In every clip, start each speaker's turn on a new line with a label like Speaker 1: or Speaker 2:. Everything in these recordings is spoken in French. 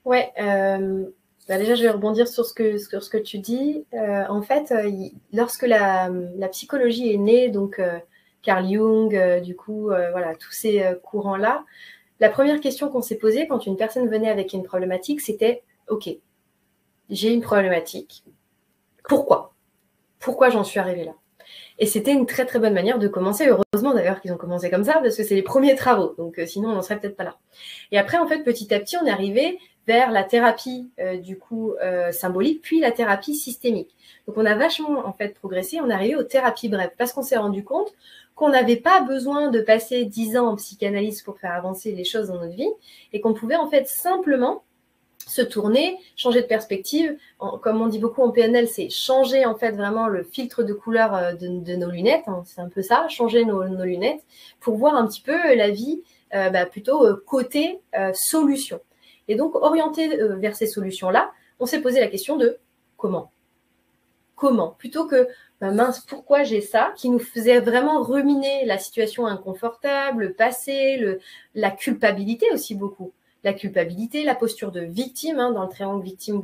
Speaker 1: Ouais, déjà, je vais rebondir sur ce que tu dis. En fait, lorsque la psychologie est née, donc Carl Jung, voilà, tous ces courants-là, la première question qu'on s'est posée quand une personne venait avec une problématique, c'était « Ok, j'ai une problématique. Pourquoi? Pourquoi j'en suis arrivée là ?» Et c'était une très très bonne manière de commencer. Heureusement d'ailleurs qu'ils ont commencé comme ça, parce que c'est les premiers travaux. Donc sinon, on n'en serait peut-être pas là. Et après, en fait, petit à petit, on est arrivé vers la thérapie symbolique, puis la thérapie systémique. Donc on a vachement en fait progressé. On est arrivé aux thérapies brèves, parce qu'on s'est rendu compte qu'on n'avait pas besoin de passer 10 ans en psychanalyse pour faire avancer les choses dans notre vie, et qu'on pouvait en fait simplement se tourner, changer de perspective. Comme on dit beaucoup en PNL, c'est changer en fait vraiment le filtre de couleur de nos lunettes. Hein, c'est un peu ça, changer nos lunettes pour voir un petit peu la vie plutôt côté solution. Et donc, orienté vers ces solutions-là, on s'est posé la question de comment. Comment, plutôt que mince, pourquoi j'ai ça, qui nous faisait vraiment ruminer la situation inconfortable, le passé, la culpabilité aussi beaucoup. La culpabilité, la posture de victime, hein, dans le triangle victime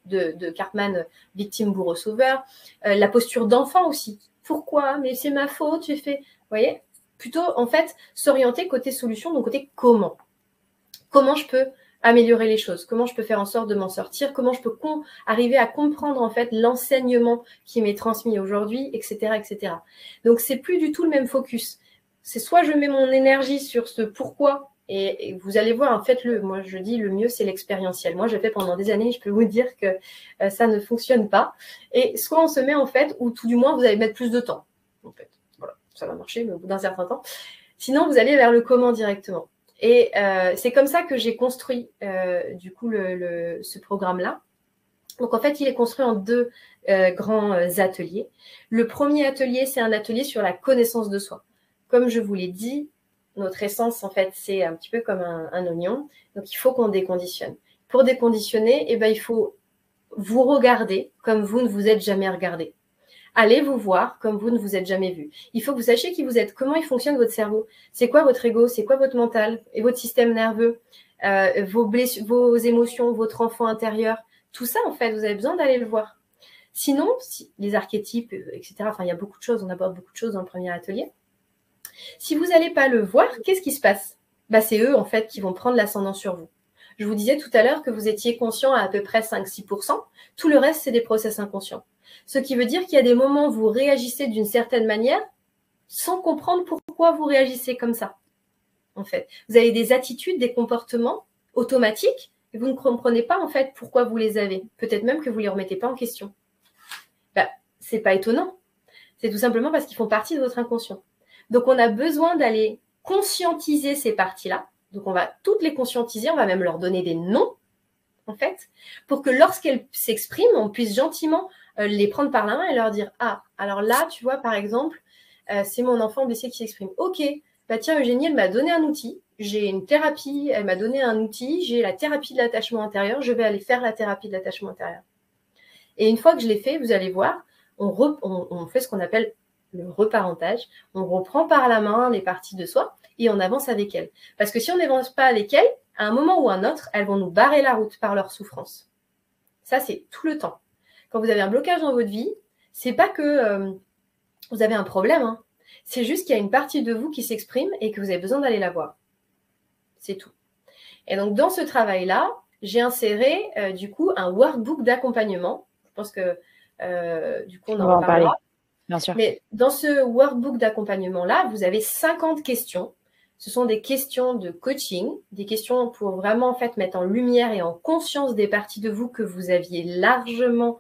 Speaker 1: de Cartman, victime, bourreau, sauveur, la posture d'enfant aussi. Pourquoi? Mais c'est ma faute, j'ai fait. Vous voyez? Plutôt, en fait, s'orienter côté solution, donc côté comment. Comment je peux améliorer les choses? Comment je peux faire en sorte de m'en sortir? Comment je peux arriver à comprendre en fait l'enseignement qui m'est transmis aujourd'hui, etc., etc. Donc, c'est plus du tout le même focus. C'est soit je mets mon énergie sur ce pourquoi, et vous allez voir, faites-le. Moi, je dis le mieux, c'est l'expérientiel. Moi, j'ai fait pendant des années, je peux vous dire que ça ne fonctionne pas. Et soit on se met en fait, ou tout du moins, vous allez mettre plus de temps. En fait, voilà, ça va marcher, mais au bout d'un certain temps. Sinon, vous allez vers le comment directement. Et c'est comme ça que j'ai construit du coup ce programme-là. Donc en fait, il est construit en deux grands ateliers. Le premier atelier, c'est un atelier sur la connaissance de soi. Comme je vous l'ai dit, notre essence, en fait, c'est un petit peu comme un oignon. Donc il faut qu'on déconditionne. Pour déconditionner, eh ben, il faut vous regarder comme vous ne vous êtes jamais regardé. Allez vous voir comme vous ne vous êtes jamais vu. Il faut que vous sachiez qui vous êtes, comment il fonctionne votre cerveau, c'est quoi votre ego, c'est quoi votre mental et votre système nerveux, vos émotions, votre enfant intérieur. Tout ça, en fait, vous avez besoin d'aller le voir. Sinon, les archétypes, etc., enfin, il y a beaucoup de choses, on aborde beaucoup de choses dans le premier atelier. Si vous n'allez pas le voir, qu'est-ce qui se passe? C'est eux, en fait, qui vont prendre l'ascendant sur vous. Je vous disais tout à l'heure que vous étiez conscient à peu près 5-6%. Tout le reste, c'est des process inconscients. Ce qui veut dire qu'il y a des moments où vous réagissez d'une certaine manière sans comprendre pourquoi vous réagissez comme ça. En fait, vous avez des attitudes, des comportements automatiques et vous ne comprenez pas en fait pourquoi vous les avez. Peut-être même que vous ne les remettez pas en question. C'est pas étonnant. C'est tout simplement parce qu'ils font partie de votre inconscient. Donc, on a besoin d'aller conscientiser ces parties-là. Donc, on va toutes les conscientiser, on va même leur donner des noms, en fait, pour que lorsqu'elles s'expriment, on puisse gentiment les prendre par la main et leur dire « Ah, alors là, tu vois, par exemple, c'est mon enfant blessé qui s'exprime. Ok, tiens, Eugénie, elle m'a donné un outil. J'ai une thérapie, elle m'a donné un outil. J'ai la thérapie de l'attachement intérieur. Je vais aller faire la thérapie de l'attachement intérieur. » Et une fois que je l'ai fait, vous allez voir, on fait ce qu'on appelle le reparentage. On reprend par la main les parties de soi et on avance avec elles. Parce que si on n'avance pas avec elles, à un moment ou un autre, elles vont nous barrer la route par leur souffrance. Ça, c'est tout le temps. Quand vous avez un blocage dans votre vie, c'est pas que vous avez un problème, hein. C'est juste qu'il y a une partie de vous qui s'exprime et que vous avez besoin d'aller la voir. C'est tout. Et donc, dans ce travail-là, j'ai inséré, du coup, un workbook d'accompagnement. Je pense que, du coup, on en reparlera.
Speaker 2: Bien sûr.
Speaker 1: Mais dans ce workbook d'accompagnement-là, vous avez 50 questions. Ce sont des questions de coaching, des questions pour vraiment en fait mettre en lumière et en conscience des parties de vous que vous aviez largement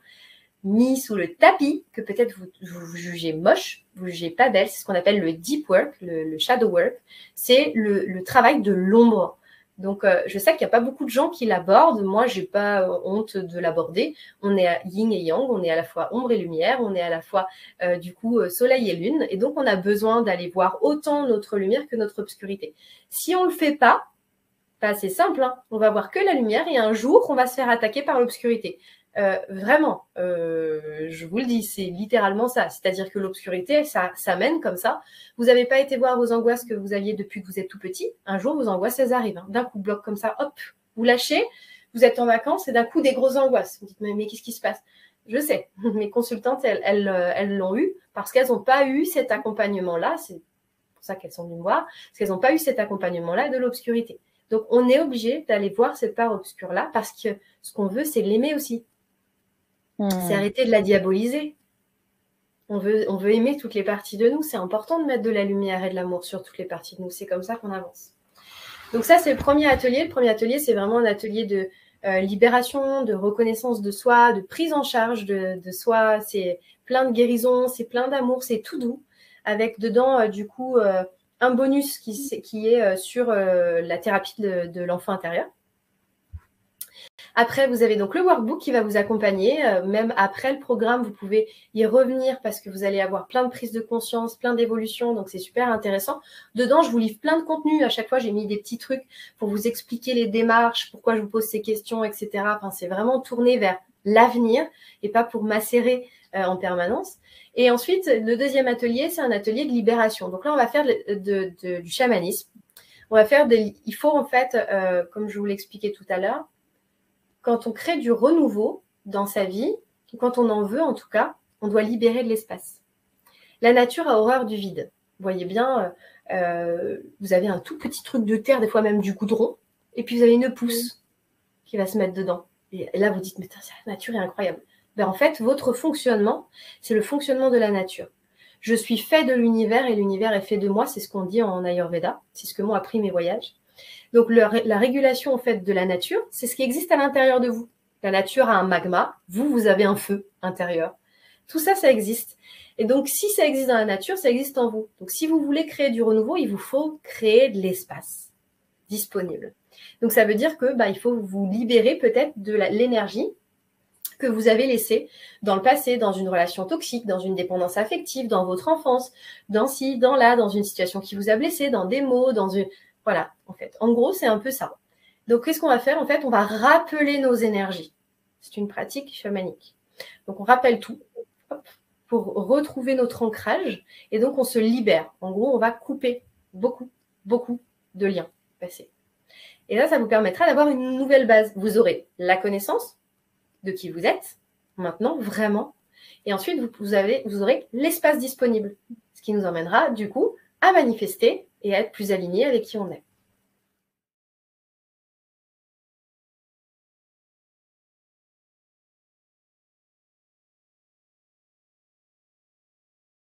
Speaker 1: mis sous le tapis, que peut-être vous jugez moche, vous jugez pas belle. C'est ce qu'on appelle le deep work, le shadow work. C'est le travail de l'ombre. Donc, je sais qu'il n'y a pas beaucoup de gens qui l'abordent. Moi, j'ai pas honte de l'aborder. On est à yin et yang, on est à la fois ombre et lumière, on est à la fois, du coup, soleil et lune. Et donc, on a besoin d'aller voir autant notre lumière que notre obscurité. Si on le fait pas, c'est simple, hein, on va voir que la lumière et un jour, on va se faire attaquer par l'obscurité. Vraiment, je vous le dis, c'est littéralement ça. C'est-à-dire que l'obscurité, ça mène comme ça. Vous n'avez pas été voir vos angoisses que vous aviez depuis que vous êtes tout petit. Un jour, vos angoisses, elles arrivent. Hein. D'un coup, bloc comme ça, hop, vous lâchez. vous êtes en vacances et d'un coup, des grosses angoisses. Vous dites, mais qu'est-ce qui se passe? Je sais, mes consultantes, elles l'ont eu parce qu'elles n'ont pas eu cet accompagnement-là. C'est pour ça qu'elles sont venues me voir, parce qu'elles n'ont pas eu cet accompagnement-là de l'obscurité. Donc, on est obligé d'aller voir cette part obscure-là parce que ce qu'on veut, c'est l'aimer aussi. C'est arrêter de la diaboliser. On veut aimer toutes les parties de nous. C'est important de mettre de la lumière et de l'amour sur toutes les parties de nous. C'est comme ça qu'on avance. Donc ça, c'est le premier atelier. Le premier atelier, c'est vraiment un atelier de libération, de reconnaissance de soi, de prise en charge de soi. C'est plein de guérison, c'est plein d'amour, c'est tout doux. Avec dedans, du coup, un bonus qui est sur la thérapie de l'enfant intérieur. Après, vous avez donc le workbook qui va vous accompagner. Même après le programme, vous pouvez y revenir parce que vous allez avoir plein de prises de conscience, plein d'évolutions. Donc, c'est super intéressant. Dedans, je vous livre plein de contenu. À chaque fois, j'ai mis des petits trucs pour vous expliquer les démarches, pourquoi je vous pose ces questions, etc. Enfin, c'est vraiment tourné vers l'avenir et pas pour macérer en permanence. Et ensuite, le deuxième atelier, c'est un atelier de libération. Donc là, on va faire du chamanisme. On va faire il faut en fait, comme je vous l'expliquais tout à l'heure, quand on crée du renouveau dans sa vie, ou quand on en veut en tout cas, on doit libérer de l'espace. La nature a horreur du vide. Vous voyez bien, vous avez un tout petit truc de terre, des fois même du goudron, et puis vous avez une pousse qui va se mettre dedans. Et là, vous dites, mais la nature est incroyable. Ben, en fait, votre fonctionnement, c'est le fonctionnement de la nature. Je suis fait de l'univers et l'univers est fait de moi, c'est ce qu'on dit en Ayurveda, c'est ce que m'ont appris mes voyages. Donc, la régulation en fait, de la nature, c'est ce qui existe à l'intérieur de vous. La nature a un magma, vous avez un feu intérieur. Tout ça, ça existe. Et donc, si ça existe dans la nature, ça existe en vous. Donc, si vous voulez créer du renouveau, il vous faut créer de l'espace disponible. Donc, ça veut dire que il faut vous libérer peut-être de l'énergie que vous avez laissée dans le passé, dans une relation toxique, dans une dépendance affective, dans votre enfance, dans ci, dans là, dans une situation qui vous a blessé, dans des mots, dans une... Voilà, en fait. En gros, c'est un peu ça. Donc, qu'est-ce qu'on va faire? En fait, on va rappeler nos énergies. C'est une pratique chamanique. Donc, on rappelle tout pour retrouver notre ancrage et donc on se libère. En gros, on va couper beaucoup de liens passés. Et là, ça vous permettra d'avoir une nouvelle base. Vous aurez la connaissance de qui vous êtes, maintenant, vraiment. Et ensuite, vous aurez l'espace disponible, ce qui nous emmènera, du coup, à manifester et à être plus aligné avec qui on est.